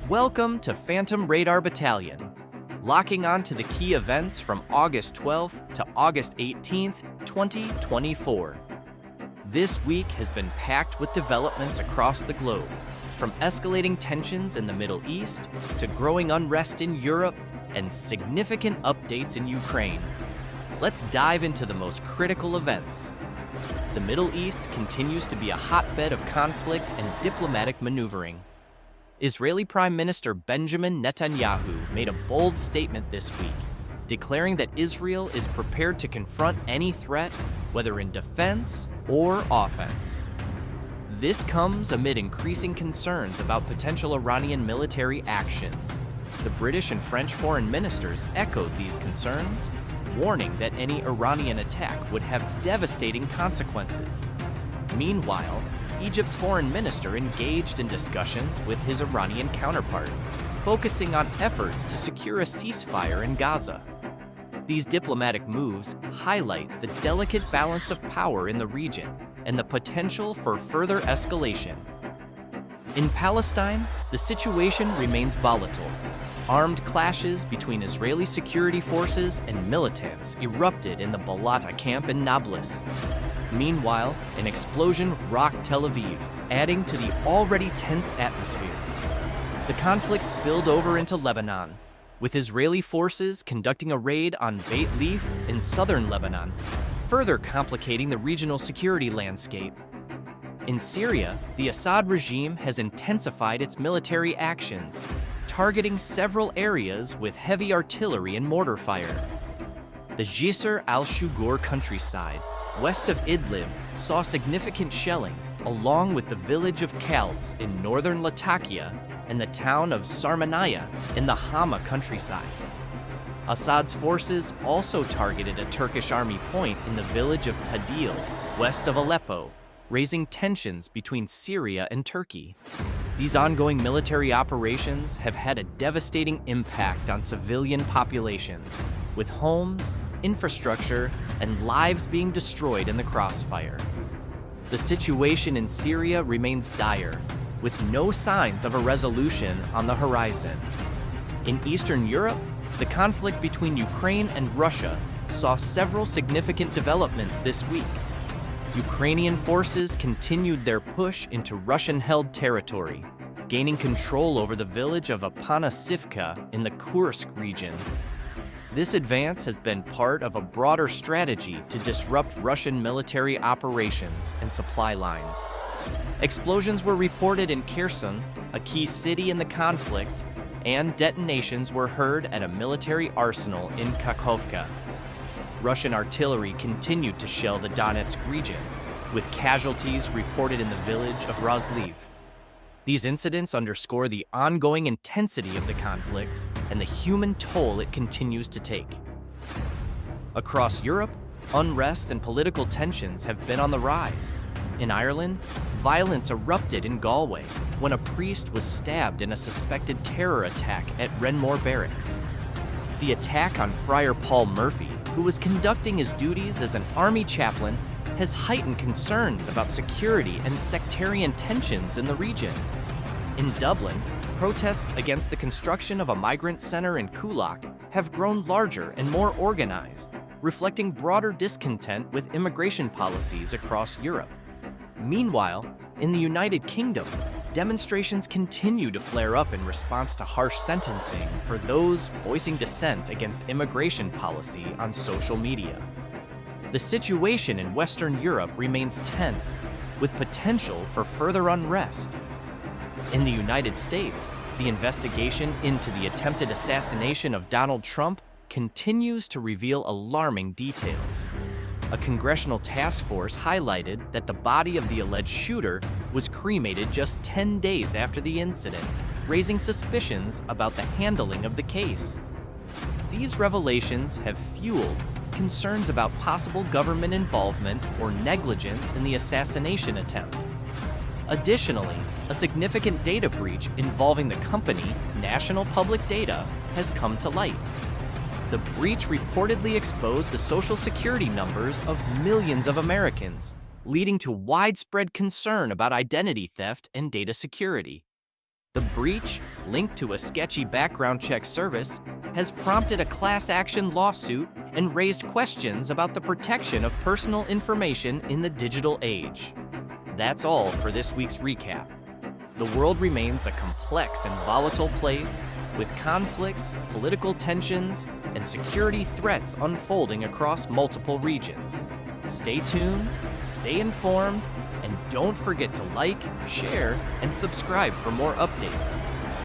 Welcome to Phantom Radar Battalion, locking on to the key events from August 12th to August 18th, 2024. This week has been packed with developments across the globe, from escalating tensions in the Middle East to growing unrest in Europe and significant updates in Ukraine. Let's dive into the most critical events. The Middle East continues to be a hotbed of conflict and diplomatic maneuvering. Israeli Prime Minister Benjamin Netanyahu made a bold statement this week, declaring that Israel is prepared to confront any threat, whether in defense or offense. This comes amid increasing concerns about potential Iranian military actions. The British and French foreign ministers echoed these concerns, warning that any Iranian attack would have devastating consequences. Meanwhile, Egypt's foreign minister engaged in discussions with his Iranian counterpart, focusing on efforts to secure a ceasefire in Gaza. These diplomatic moves highlight the delicate balance of power in the region and the potential for further escalation. In Palestine, the situation remains volatile. Armed clashes between Israeli security forces and militants erupted in the Balata camp in Nablus. Meanwhile, an explosion rocked Tel Aviv, adding to the already tense atmosphere. The conflict spilled over into Lebanon, with Israeli forces conducting a raid on Beit Leaf in southern Lebanon, further complicating the regional security landscape. In Syria, the Assad regime has intensified its military actions, targeting several areas with heavy artillery and mortar fire. The Jisr al-Shugur countryside, west of Idlib, saw significant shelling, along with the village of Kaltz in northern Latakia and the town of Sarmanaya in the Hama countryside. Assad's forces also targeted a Turkish army point in the village of Tadil, west of Aleppo, raising tensions between Syria and Turkey. These ongoing military operations have had a devastating impact on civilian populations, with homes, infrastructure, and lives being destroyed in the crossfire. The situation in Syria remains dire, with no signs of a resolution on the horizon. In Eastern Europe, the conflict between Ukraine and Russia saw several significant developments this week. Ukrainian forces continued their push into Russian-held territory, gaining control over the village of Apanasivka in the Kursk region. This advance has been part of a broader strategy to disrupt Russian military operations and supply lines. Explosions were reported in Kherson, a key city in the conflict, and detonations were heard at a military arsenal in Kakhovka. Russian artillery continued to shell the Donetsk region, with casualties reported in the village of Rozliv. These incidents underscore the ongoing intensity of the conflict and the human toll it continues to take. Across Europe, unrest and political tensions have been on the rise. In Ireland, violence erupted in Galway when a priest was stabbed in a suspected terror attack at Renmore Barracks. The attack on Friar Paul Murphy, who was conducting his duties as an army chaplain, has heightened concerns about security and sectarian tensions in the region. In Dublin, protests against the construction of a migrant center in Coolock have grown larger and more organized, reflecting broader discontent with immigration policies across Europe. Meanwhile, in the United Kingdom, demonstrations continue to flare up in response to harsh sentencing for those voicing dissent against immigration policy on social media. The situation in Western Europe remains tense, with potential for further unrest. In the United States, the investigation into the attempted assassination of Donald Trump continues to reveal alarming details. A congressional task force highlighted that the body of the alleged shooter was cremated just 10 days after the incident, raising suspicions about the handling of the case. These revelations have fueled concerns about possible government involvement or negligence in the assassination attempt. Additionally, a significant data breach involving the company National Public Data has come to light. The breach reportedly exposed the social security numbers of millions of Americans, leading to widespread concern about identity theft and data security. The breach, linked to a sketchy background check service, has prompted a class action lawsuit and raised questions about the protection of personal information in the digital age. That's all for this week's recap. The world remains a complex and volatile place, with conflicts, political tensions, and security threats unfolding across multiple regions. Stay tuned, stay informed, and don't forget to like, share, and subscribe for more updates.